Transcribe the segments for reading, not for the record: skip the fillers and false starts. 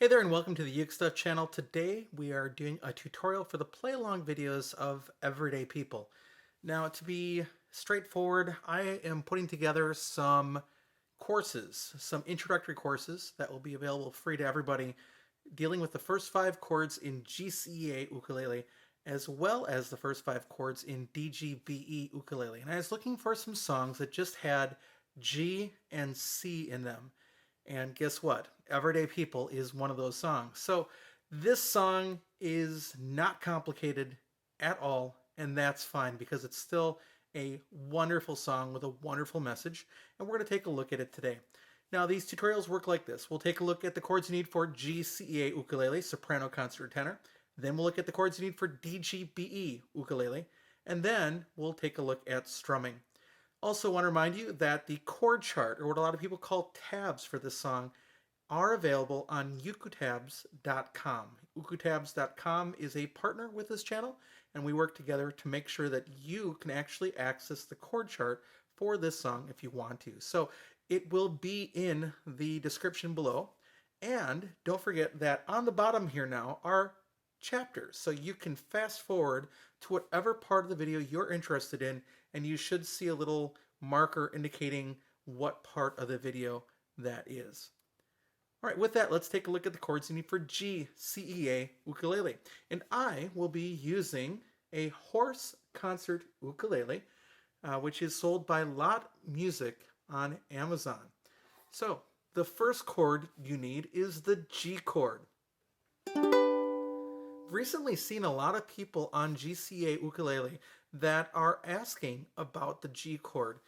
Hey there and welcome to the UkeStuff channel. Today we are doing a tutorial for the play-along videos of everyday people. Now, to be straightforward, I am putting together some courses, some introductory courses that will be available free to everybody, dealing with the first 5 chords in GCEA Ukulele, as well as the first 5 chords in DGBE Ukulele. And I was looking for some songs that just had G and C in them. And guess what? Everyday People is one of those songs. So this song is not complicated at all, and that's fine because it's still a wonderful song with a wonderful message, and we're going to take a look at it today. Now, these tutorials work like this. We'll take a look at the chords you need for GCEA Ukulele, soprano, concert, or tenor. Then we'll look at the chords you need for DGBE Ukulele, and then we'll take a look at strumming. Also want to remind you that the chord chart, or what a lot of people call tabs for this song, are available on ukestuff.com. Ukestuff.com is a partner with this channel, and we work together to make sure that you can actually access the chord chart for this song if you want to. So it will be in the description below. And don't forget that on the bottom here now are chapters, so you can fast forward to whatever part of the video you're interested in, and you should see a little marker indicating what part of the video that is. All right, with that, let's take a look at the chords you need for GCEA Ukulele. And I will be using a horse concert ukulele, which is sold by Lot Music on Amazon. So the first chord you need is the G chord. Recently seen a lot of people on GCEA Ukulele that are asking about the G chord.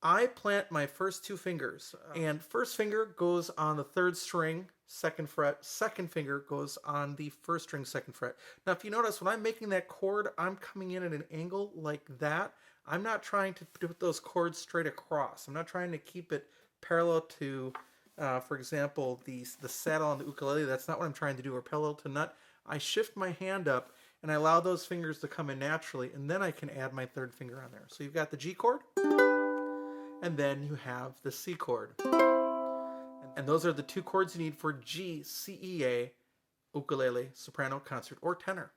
I plant my first 2 fingers, and first finger goes on the 3rd string, 2nd fret, second finger goes on the 1st string, 2nd fret. Now, if you notice, when I'm making that chord, I'm coming in at an angle like that. I'm not trying to put those chords straight across. I'm not trying to keep it parallel to, for example, the saddle on the ukulele. That's not what I'm trying to do, or parallel to nut. I shift my hand up and I allow those fingers to come in naturally, and then I can add my 3rd finger on there. So you've got the G chord, and then you have the C chord. And those are the 2 chords you need for GCEA Ukulele, soprano, concert, or tenor.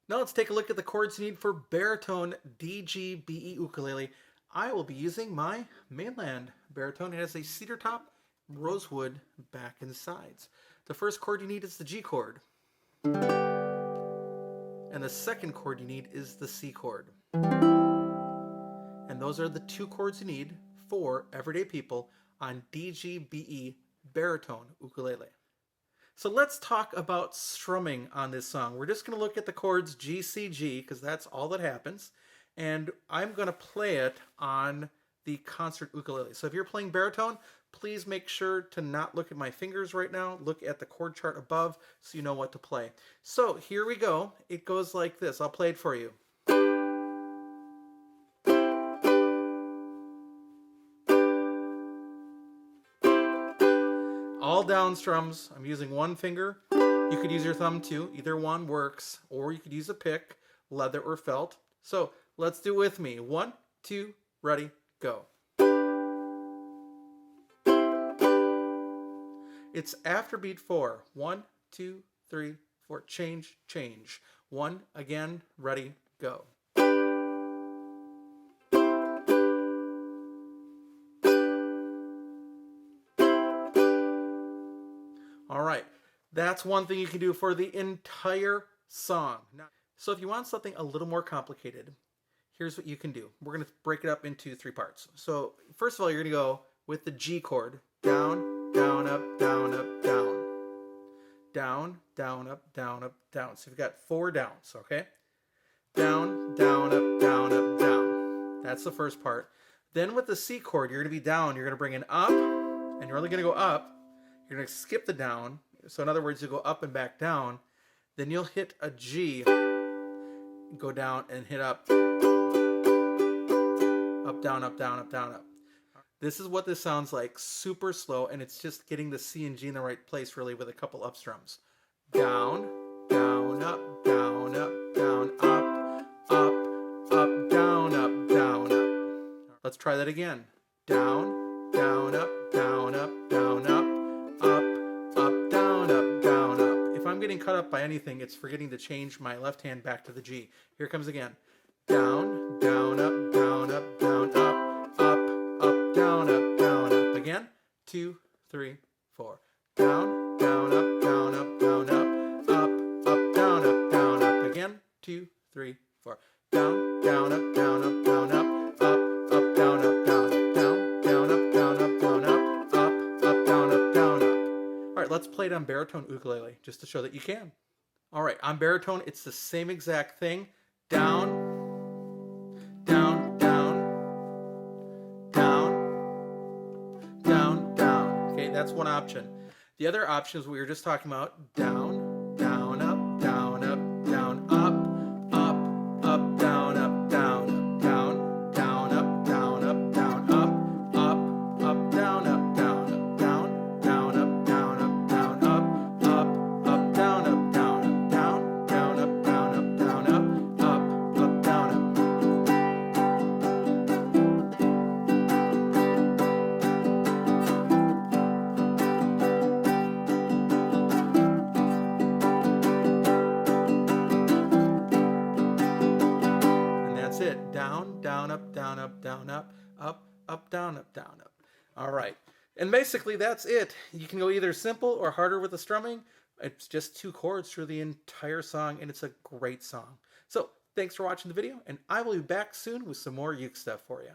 Now let's take a look at the chords you need for baritone DGBE Ukulele. I will be using my mainland baritone. It has a cedar top, rosewood back and sides. The first chord you need is the G chord. And the second chord you need is the C chord. And those are the 2 chords you need for Everyday People on DGBE baritone ukulele. So let's talk about strumming on this song. We're just going to look at the chords G, C, G, because that's all that happens. And I'm going to play it on the concert ukulele. So if you're playing baritone, please make sure to not look at my fingers right now. Look at the chord chart above so you know what to play. So here we go. It goes like this. I'll play it for you. All down strums. I'm using 1 finger. You could use your thumb too. Either one works. Or you could use a pick, leather or felt. So let's do it with me. 1, 2, ready, go. It's after beat 4. 1, 2, 3, 4. Change, change. 1, again, ready, go. All right, that's one thing you can do for the entire song. Now, so if you want something a little more complicated, here's what you can do. We're going to break it up into 3 parts. So first of all, you're going to go with the G chord. Down, down, up, down, up, down. Down, down, up, down, up, down. So you've got 4 downs, okay? Down, down, up, down, up, down. That's the first part. Then with the C chord, you're going to be down. You're going to bring it up, and you're only going to go up. You're going to skip the down. So in other words, you go up and back down. Then you'll hit a G, go down and hit up. Up, down, up, down, up, down, up. This is what this sounds like, super slow, and it's just getting the C and G in the right place, really, with a couple up strums. Down, down, up, down, up, down, up, up, down, up, down, up. Let's try that again. Down, down, up, down, up, down, up, down, up, cut up by anything, it's forgetting to change my left hand back to the G. Here it comes again. Down, down, up, down, up, down, up, up, down, up, down, up. Again. 2, 3, 4. Down, down, up, down, up, down, up, down, up, down, up. Again. 2, 3, 4. Down, down, up, down, up, down, up, down, up, down, up, down, down, up, down, up, down, up, down, up, down, up. All right, let's play it on baritone ukulele just to show that you can. All right, on baritone, it's the same exact thing. Down, down, down, down, down, down. Okay, that's one option. The other options we were just talking about, down, down, up, down, up, down, up, down, up, down, down, down, up, down, up, down, up, down, up, down, up, down, down, up, down, up, down, up, down, up, down, up, down, down, up, down, up, down, up, down, up. That's it. Down, down, up, down, up, down, up, down, up, down, up. All right. And basically that's it. You can go either simple or harder with the strumming. It's just 2 chords through the entire song, and it's a great song. So thanks for watching the video, and I will be back soon with some more uke stuff for you.